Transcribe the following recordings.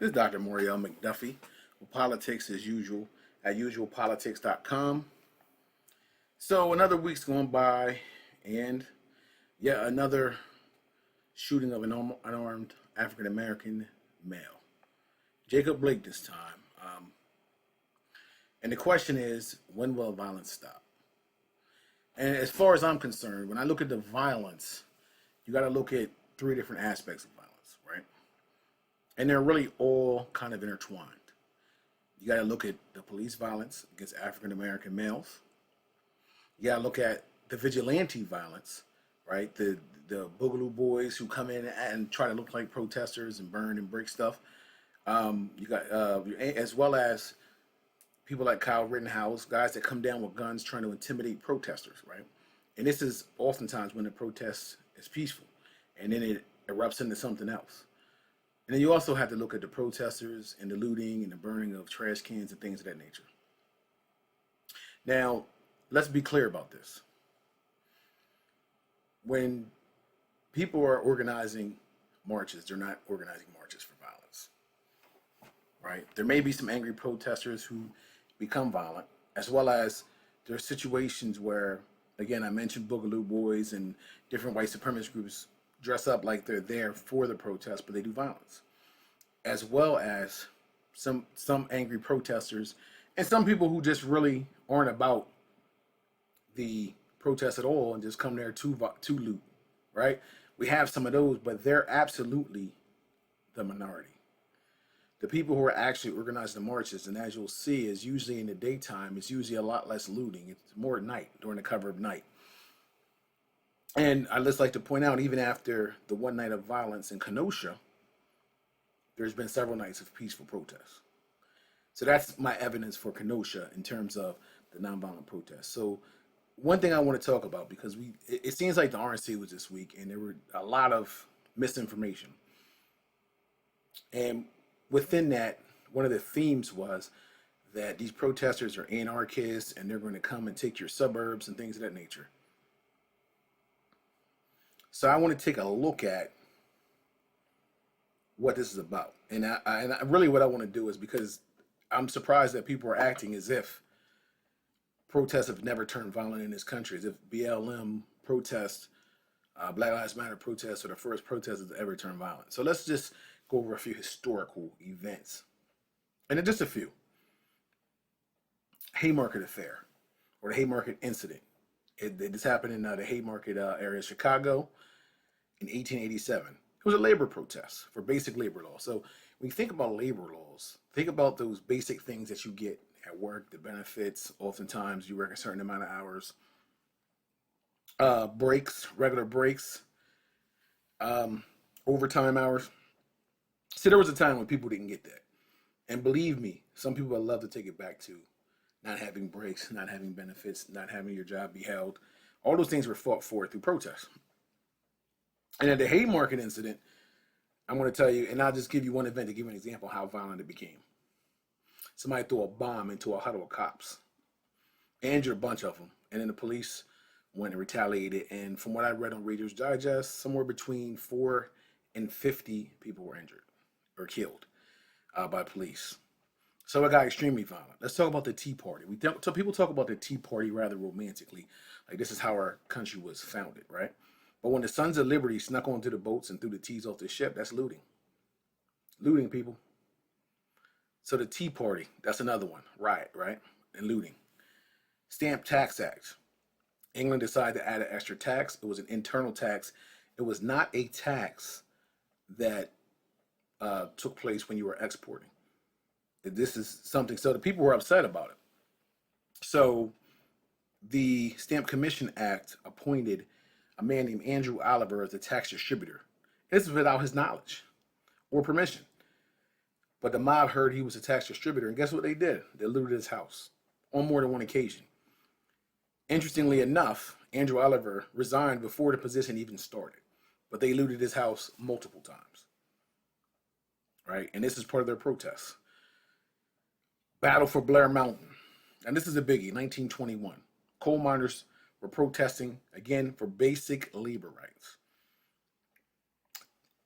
This is Dr. Moriel McDuffy with Politics as usual at usualpolitics.com. So another week's gone by, and yet another shooting of an unarmed African American male, Jacob Blake this time. And the question is, when will violence stop? And as far as I'm concerned, when I look at the violence, you got to look at three different aspects of violence, right? And they're really all kind of intertwined. You got to look at the police violence against African American males. You got to look at the vigilante violence, right? The Boogaloo boys who come in and try to look like protesters and burn and break stuff. You got as well as people like Kyle Rittenhouse, guys that come down with guns trying to intimidate protesters, right? And this is oftentimes when the protest is peaceful, and then it erupts into something else. And then you also have to look at the protesters and the looting and the burning of trash cans and things of that nature. Now, let's be clear about this. When people are organizing marches, they're not organizing marches for violence, right? There may be some angry protesters who become violent, as well as there are situations where, again, I mentioned Boogaloo boys and different white supremacist groups dress up like they're there for the protest, but they do violence, as well as some angry protesters and some people who just really aren't about the protest at all and just come there to loot, right? We have some of those, but they're absolutely the minority. The people who are actually organizing the marches, and as you'll see, is usually in the daytime. It's usually a lot less looting. It's more at night, during the cover of night. And I'd just like to point out, even after the one night of violence in Kenosha, there's been several nights of peaceful protests. So that's my evidence for Kenosha in terms of the nonviolent protests. So one thing I want to talk about, because it seems like the RNC was this week, and there were a lot of misinformation. And within that, one of the themes was that these protesters are anarchists and they're going to come and take your suburbs and things of that nature. So I want to take a look at what this is about. And really what I want to do is, because I'm surprised that people are acting as if protests have never turned violent in this country, as if BLM protests, Black Lives Matter protests, are the first protests that ever turned violent. So let's just go over a few historical events. And then just a few. Haymarket Affair, or the Haymarket Incident. This happened in the Haymarket area of Chicago in 1887. It was a labor protest for basic labor laws. So when you think about labor laws, think about those basic things that you get at work, the benefits. Oftentimes you work a certain amount of hours. Breaks, regular breaks, overtime hours. So there was a time when people didn't get that. And believe me, some people would love to take it back to not having breaks, not having benefits, not having your job be held. All those things were fought for through protests. And at the Haymarket incident, I'm going to tell you, and I'll just give you one event to give you an example of how violent it became. Somebody threw a bomb into a huddle of cops, injured a bunch of them, and then the police went and retaliated. And from what I read on Reader's Digest, somewhere between 4 and 50 people were injured or killed by police. So it got extremely violent. Let's talk about the Tea Party. People talk about the Tea Party rather romantically, like this is how our country was founded, right? But when the Sons of Liberty snuck onto the boats and threw the teas off the ship, that's looting. Looting, people. So the Tea Party, that's another one. Riot, right? And looting. Stamp Tax Act. England decided to add an extra tax. It was an internal tax. It was not a tax that took place when you were exporting. This is something, so the people were upset about it. So the Stamp Commission Act appointed a man named Andrew Oliver as a tax distributor. This is without his knowledge or permission. But the mob heard he was a tax distributor, and guess what they did? They looted his house on more than one occasion. Interestingly enough, Andrew Oliver resigned before the position even started, but they looted his house multiple times, right? And this is part of their protests. Battle for Blair Mountain. And this is a biggie, 1921. Coal miners were protesting, again, for basic labor rights.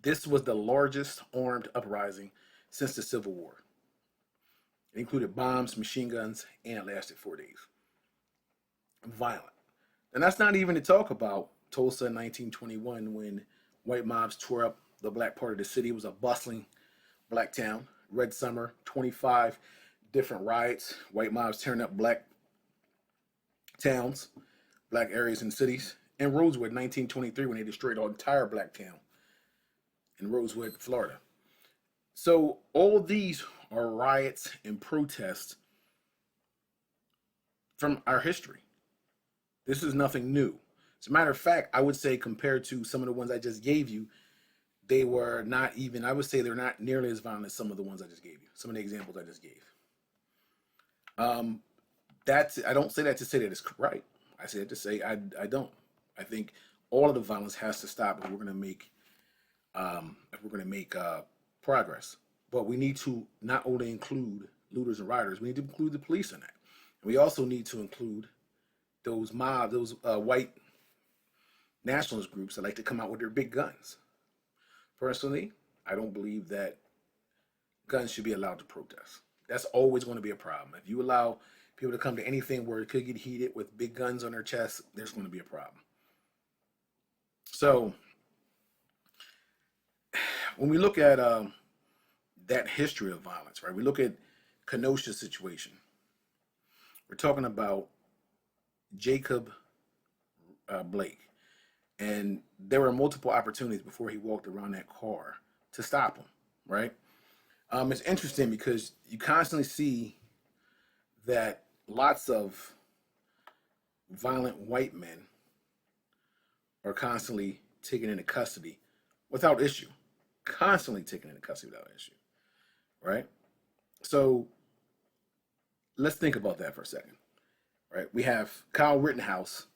This was the largest armed uprising since the Civil War. It included bombs, machine guns, and it lasted 4 days. Violent. And that's not even to talk about Tulsa in 1921 when white mobs tore up the black part of the city. It was a bustling black town. Red Summer, 25 different riots, white mobs tearing up black towns, black areas and cities. And Rosewood, 1923, when they destroyed an entire black town in Rosewood, Florida. So all of these are riots and protests from our history. This is nothing new. As a matter of fact, I would say compared to some of the ones I just gave you, they were not even, I would say they're not nearly as violent as some of the ones I just gave you, some of the examples I just gave. I don't say that to say that it's right. I say it to say I don't. I think all of the violence has to stop if we're going to make progress. But we need to not only include looters and rioters, we need to include the police in that. And we also need to include those white nationalist groups that like to come out with their big guns. Personally, I don't believe that guns should be allowed to protest. That's always going to be a problem. If you allow people to come to anything where it could get heated with big guns on their chest, there's going to be a problem. So when we look at that history of violence, right? We look at Kenosha's situation. We're talking about Jacob Blake. And there were multiple opportunities before he walked around that car to stop him, right? It's interesting because you constantly see that lots of violent white men are constantly taken into custody without issue. Constantly taken into custody without issue, right? So let's think about that for a second, right? We have Kyle Rittenhouse,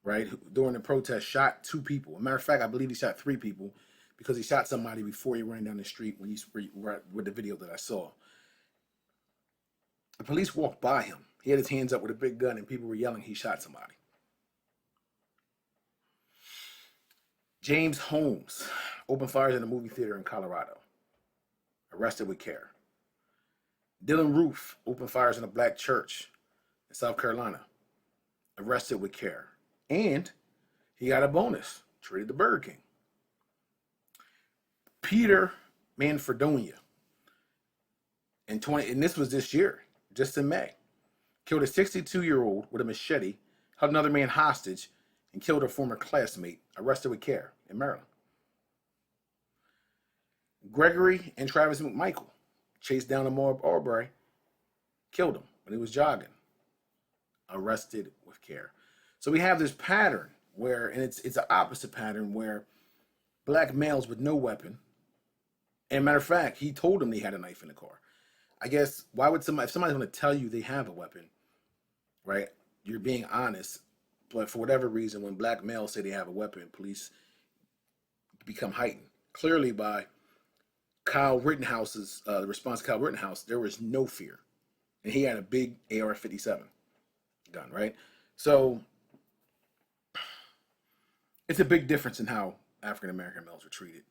right, who during the protest shot 2 people. As a matter of fact, I believe he shot 3 people because he shot somebody before he ran down the street when with the video that I saw. The police walked by him. He had his hands up with a big gun and people were yelling he shot somebody. James Holmes opened fires in a movie theater in Colorado. Arrested with care. Dylan Roof opened fires in a black church in South Carolina. Arrested with care. And he got a bonus. Traded the Burger King. Peter Manfredonia. And this was this year, just in May. Killed a 62-year-old with a machete, held another man hostage, and killed a former classmate, arrested with care in Maryland. Gregory and Travis McMichael chased down a Moab Arbery, killed him when he was jogging, arrested with care. So we have this pattern where, and it's an opposite pattern where black males with no weapon, and matter of fact, he told them he had a knife in the car. I guess, why would if somebody's going to tell you they have a weapon, right, you're being honest, but for whatever reason, when black males say they have a weapon, police become heightened. Clearly by Kyle Rittenhouse's, the response to Kyle Rittenhouse, there was no fear. And he had a big AR-57 gun, right? So it's a big difference in how African-American males are treated.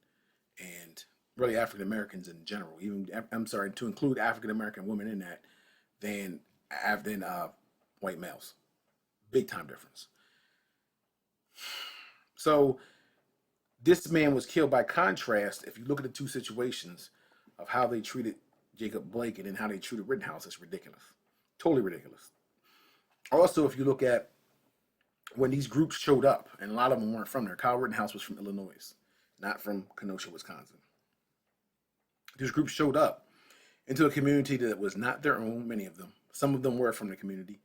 And really African-Americans in general, to include African-American women in that, than white males. Big time difference. So this man was killed. By contrast, if you look at the 2 situations of how they treated Jacob Blake and then how they treated Rittenhouse, it's ridiculous. Totally ridiculous. Also, if you look at when these groups showed up, and a lot of them weren't from there. Kyle Rittenhouse was from Illinois, not from Kenosha, Wisconsin. These groups showed up into a community that was not their own, many of them. Some of them were from the community.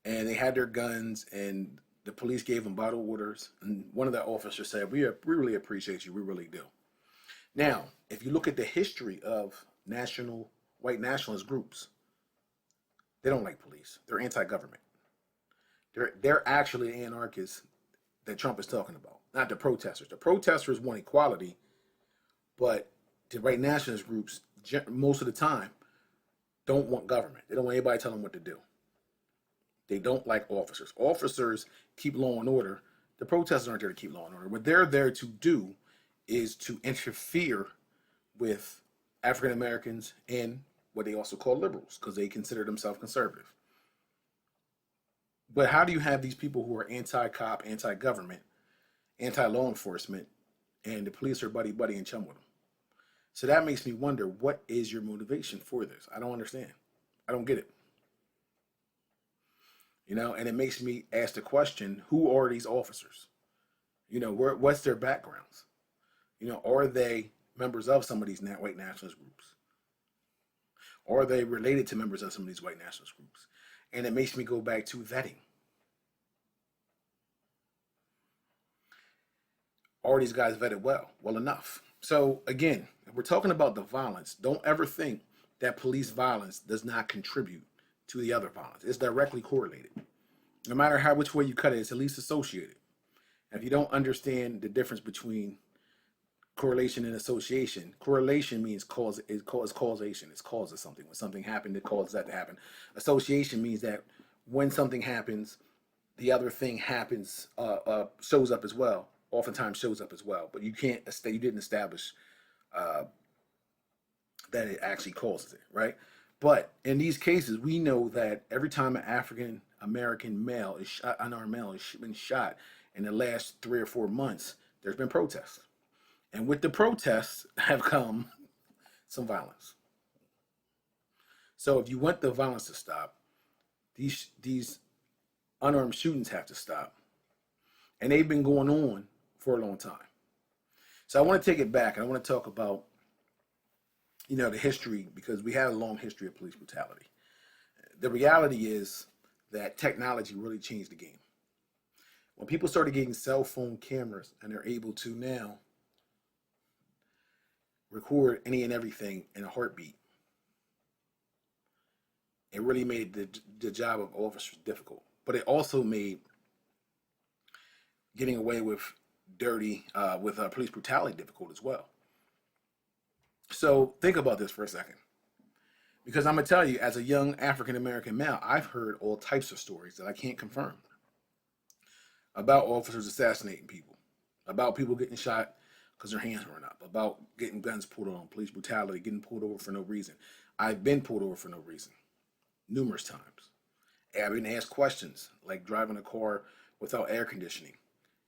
And they had their guns, and the police gave them bottled waters. And one of the officers said, we really appreciate you. We really do. Now, if you look at the history of white nationalist groups, they don't like police. They're anti-government. They're actually the anarchists that Trump is talking about, not the protesters. The protesters want equality, but the white nationalist groups, most of the time, don't want government. They don't want anybody telling them what to do. They don't like officers. Officers keep law and order. The protesters aren't there to keep law and order. What they're there to do is to interfere with African Americans and what they also call liberals because they consider themselves conservative. But how do you have these people who are anti-cop, anti-government, anti-law enforcement, and the police are buddy buddy and chum with them? So that makes me wonder, what is your motivation for this? I don't understand. I don't get it. And it makes me ask the question, who are these officers? What's their backgrounds? Are they members of some of these white nationalist groups? Are they related to members of some of these white nationalist groups? And it makes me go back to vetting. Are these guys vetted well enough? So again, if we're talking about the violence, don't ever think that police violence does not contribute to the other violence. It's directly correlated. No matter which way you cut it, it's at least associated. If you don't understand the difference between correlation and association, correlation means causation. It's causes something. When something happened, it causes that to happen. Association means that when something happens, the other thing happens, shows up as well. Oftentimes shows up as well, but you didn't establish that it actually causes it, right? But in these cases, we know that every time an African American male is shot, unarmed male has been shot in the last 3 or 4 months, there's been protests. And with the protests have come some violence. So if you want the violence to stop, these unarmed shootings have to stop. And they've been going on for a long time. So I want to take it back, and I want to talk about, the history, because we have a long history of police brutality. The reality is that technology really changed the game. When people started getting cell phone cameras and they're able to now record any and everything in a heartbeat, it really made the job of officers difficult. But it also made getting away with police brutality difficult as well. So think about this for a second. Because I'm going to tell you, as a young African American male, I've heard all types of stories that I can't confirm about officers assassinating people, about people getting shot because their hands weren't up, about getting guns pulled on, police brutality, getting pulled over for no reason. I've been pulled over for no reason numerous times. I've been asked questions like driving a car without air conditioning,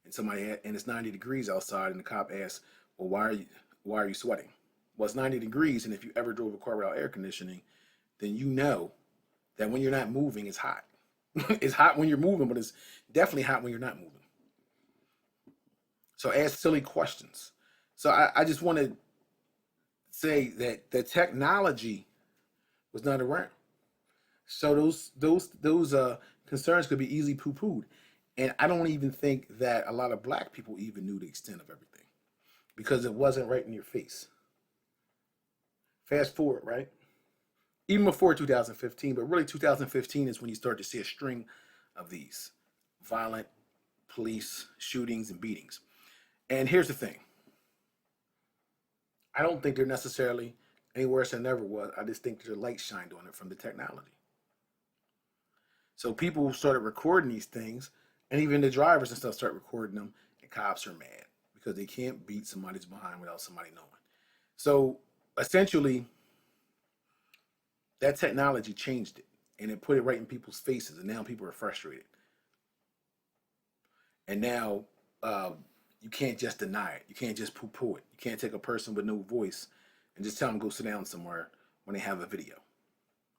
and it's 90 degrees outside, and the cop asks, "Well, why are you sweating?" Well, it's 90 degrees, and if you ever drove a car without air conditioning, then you know that when you're not moving, it's hot. It's hot when you're moving, but it's definitely hot when you're not moving. So ask silly questions. So I just want to say that the technology was not around. So those concerns could be easily poo-pooed. And I don't even think that a lot of black people even knew the extent of everything because it wasn't right in your face. Fast forward, right? Even before 2015, but really 2015 is when you start to see a string of these violent police shootings and beatings. And here's the thing. I don't think they're necessarily any worse than ever was. I just think there's a light shined on it from the technology. So people started recording these things, and even the drivers and stuff start recording them, and cops are mad because they can't beat somebody's behind without somebody knowing. So essentially, that technology changed it, and it put it right in people's faces, and now people are frustrated. And now you can't just deny it. You can't just poo-poo it. You can't take a person with no voice and just tell them to go sit down somewhere when they have a video.